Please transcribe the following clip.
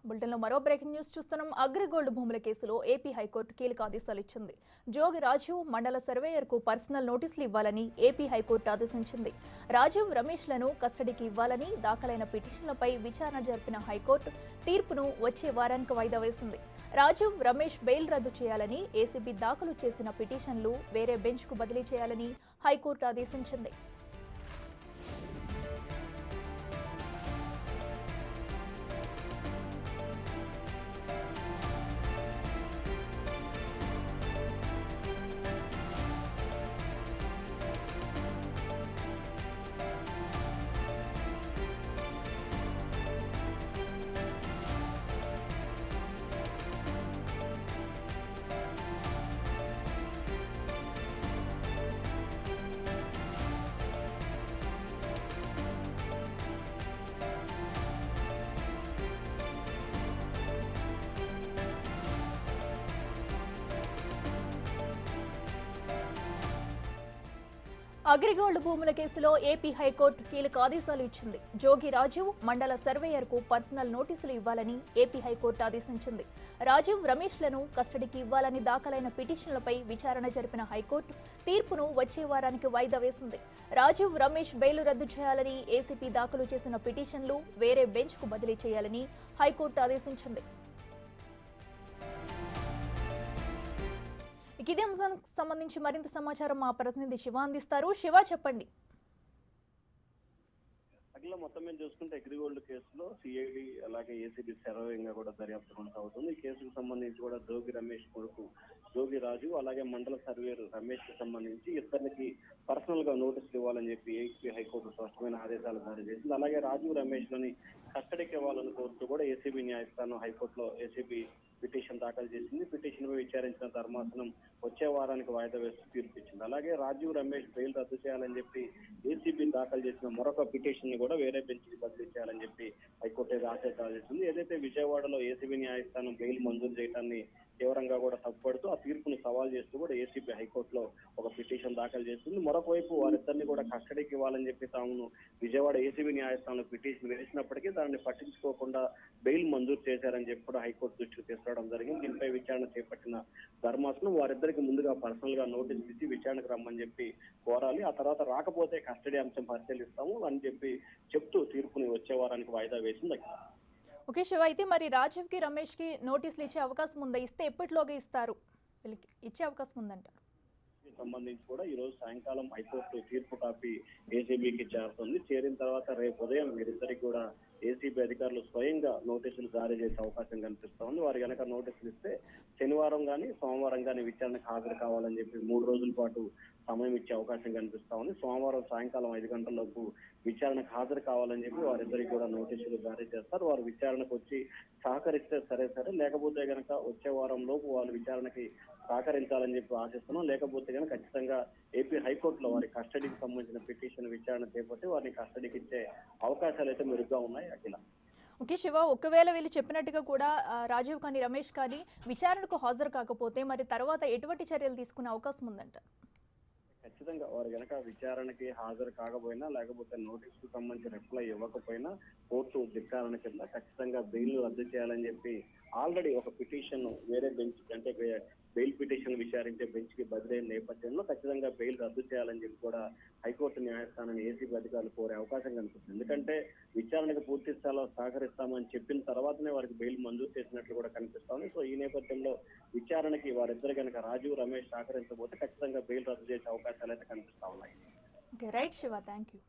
బులెటిన్లో మరో breaking news చూస్తున్నాం. అగ్రిగోల్డ్ భూముల కేసులో ఏపీ హైకోర్టు కీలక ఆదేశాలు ఇచ్చింది. జోగి రాజీవ్ మండల సర్వేయర్కు పర్సనల్ నోటీసులు ఇవ్వాలని ఏపీ హైకోర్టు ఆదేశించింది. రాజీవ్ రమేష్లను కస్టడీకి ఇవ్వాలని దాఖలైన పిటిషన్లపై విచారణ జరిపిన హైకోర్టు తీర్పును వచ్చే వారానికి వాయిదా వేసింది. రాజీవ్ రమేష్ బెయిల్ రద్దు చేయాలని ఏసీబీ దాఖలు చేసిన పిటిషన్లు వేరే బెంచ్కు బదిలీ చేయాలని హైకోర్టు ఆదేశించింది. అగ్రిగోల్డ్ భూముల కేసులో ఏపీ హైకోర్టు కీలక ఆదేశాలు ఇచ్చింది. జోగి రాజీవ్ మండల సర్వేయర్కు పర్సనల్ నోటీసులు ఇవ్వాలని ఏపీ హైకోర్టు ఆదేశించింది. రాజీవ్ రమేష్లను కస్టడీకి ఇవ్వాలని దాఖలైన పిటిషన్లపై విచారణ జరిపిన హైకోర్టు తీర్పును వచ్చే వారానికి వాయిదా వేసింది. రాజీవ్ రమేష్ బెయిల్ రద్దు చేయాలని ఏసీపీ దాఖలు చేసిన పిటిషన్లు వేరే బెంచ్కు బదిలీ చేయాలని హైకోర్టు ఆదేశించింది. ఇదే అంశానికి సంబంధించి మరింత సమాచారం మా ప్రతినిధి శివ అందిస్తారు. శివ, చెప్పండి. అట్లా మొత్తం మీద చూసుకుంటే అగ్రిగోల్డ్ కేసులో సిఐడి అలాగే ఏసీబీ శరవేగంగా కూడా దర్యాప్తు కొనసాగుతుంది. ఈ కేసుకు సంబంధించి కూడా జోగి రమేష్ కొడుకు జోగి రాజు అలాగే మండల సర్వేయర్ రమేష్ కి సంబంధించి ఇద్దరికి పర్సనల్ గా నోటీసులు ఇవ్వాలని చెప్పి ఏపీ హైకోర్టు స్పష్టమైన ఆదేశాలు జారీ చేసింది. అలాగే రాజీవ్ రమేష్ లని కస్టడీకి ఇవ్వాలని కోరుతూ కూడా ఏసీబీ న్యాయస్థానం హైకోర్టులో ఏసీబీ పిటిషన్ దాఖలు చేసింది. పిటిషన్ పై విచారించిన ధర్మాసనం వచ్చే వారానికి వాయిదా వేస్తూ తీర్పు ఇచ్చింది. అలాగే రాజీవ్ రమేష్ బెయిల్ రద్దు చేయాలని చెప్పి ఏసీబీ దాఖలు చేసిన మరొక పిటిషన్ ని కూడా వేరే బెంచ్ కి బదిలీ చేయాలని చెప్పి హైకోర్టు ఆదేశాలు చేసింది. ఏదైతే విజయవాడలో ఏసీబీ న్యాయస్థానం బెయిల్ మంజూరు చేయడాన్ని తీవ్రంగా కూడా తప్పుపడుతూ ఆ తీర్పును సవాల్ చేస్తూ కూడా ఏసీబీ హైకోర్టులో ఒక పిటిషన్ దాఖలు చేస్తుంది. మరొక వైపు వారిద్దరిని కూడా కస్టడీకి ఇవ్వాలని చెప్పి తాము విజయవాడ ఏసీబీ న్యాయస్థానంలో పిటిషన్ వేసినప్పటికీ దాన్ని పట్టించుకోకుండా బెయిల్ మంజూరు చేశారని చెప్పి కూడా హైకోర్టు దృష్టికి తీసుకురావడం జరిగింది. దీనిపై విచారణ చేపట్టిన ధర్మాసనం వారిద్దరికి ముందుగా పర్సనల్ గా నోటీస్ ఇచ్చి విచారణకు రమ్మని చెప్పి కోరాలి. ఆ తర్వాత రాకపోతే కస్టడీ అంశం పరిశీలిస్తాము అని చెప్పి చెప్తూ తీర్పుని వచ్చే వారానికి వాయిదా వేసింది. ఓకే శివ, అయితే మరి రాజీవ్ కి రమేష్ కి నోటీసులు ఇచ్చే అవకాశం ఉందా? ఇస్తే ఎప్పటిలోగా ఇస్తారు? వీళ్ళకి ఇచ్చే అవకాశం ఉందంటారు? సంబంధించి కూడా ఈ రోజు సాయంకాలం హైకోర్టు తీర్పు కాపీ ఏసీబీకి చేరుతుంది. చేరిన తర్వాత రేపు ఉదయం వీరిద్దరికి కూడా ఏసీబీ అధికారులు స్వయంగా నోటీసులు జారీ చేసే అవకాశం కనిపిస్తా ఉంది. వారు కనుక నోటీసులు ఇస్తే శనివారం కానీ సోమవారం కానీ విచారణకు హాజరు కావాలని చెప్పి 3 రోజుల పాటు సమయం ఇచ్చే అవకాశం కనిపిస్తా ఉంది. సోమవారం సాయంకాలం 5 గంటలలోపు విచారణకు హాజరు కావాలని చెప్పి వారిద్దరికి కూడా నోటీసులు జారీ చేస్తారు. వారు విచారణకు వచ్చి సహకరిస్తే సరే, లేకపోతే గనక వచ్చే వారం లోపు వాళ్ళు విచారణకి సహకరించాలని చెప్పి ఆశిస్తున్నాం. లేకపోతే కనుక ఖచ్చితంగా ఏపీ హైకోర్టులో వారి కస్టడీకి సంబంధించిన పిటిషన్ విచారణ చేపట్టి వారిని కస్టడీకి ఇచ్చే అవకాశాలు అయితే మెరుగ్గా ఉన్నాయి. అఖిల. ఓకే శివ, ఒకవేళ వీళ్ళు చెప్పినట్టుగా కూడా రాజీవ్ కానీ రమేష్ కానీ విచారణకు హాజరు కాకపోతే మరి తర్వాత ఎటువంటి చర్యలు తీసుకునే అవకాశం ఉందంట? ఖచ్చితంగా వారు కనుక విచారణకి హాజరు కాకపోయినా లేకపోతే నోటీసుకు సంబంధించి రిప్లై ఇవ్వకపోయినా కోర్టు ధిక్కారణ కింద ఖచ్చితంగా బెయిల్ రద్దు చేయాలని చెప్పి ఆల్రెడీ ఒక పిటిషన్ వేరే బెంచ్ అంటే బెయిల్ పిటిషన్ విచారించే బెంచ్ కి బదిలైన నేపథ్యంలో ఖచ్చితంగా బెయిల్ రద్దు చేయాలని చెప్పి కూడా హైకోర్టు న్యాయస్థానాన్ని ఏసీబీ అధికారులు కోరే అవకాశం కనిపిస్తుంది. ఎందుకంటే విచారణకు పూర్తి స్థాయిలో సహకరిస్తామని చెప్పిన తర్వాతనే వారికి బెయిల్ మంజూరు చేసినట్లు కూడా కనిపిస్తోంది. సో ఈ నేపథ్యంలో విచారణకి వారిద్దరు కనుక రాజీవ్ రమేష్ సహకరించబోతే ఖచ్చితంగా బెయిల్ రద్దు చేసే అవకాశాలు అయితే కనిపిస్తా ఉన్నాయి. Okay, right Shiva, thank you.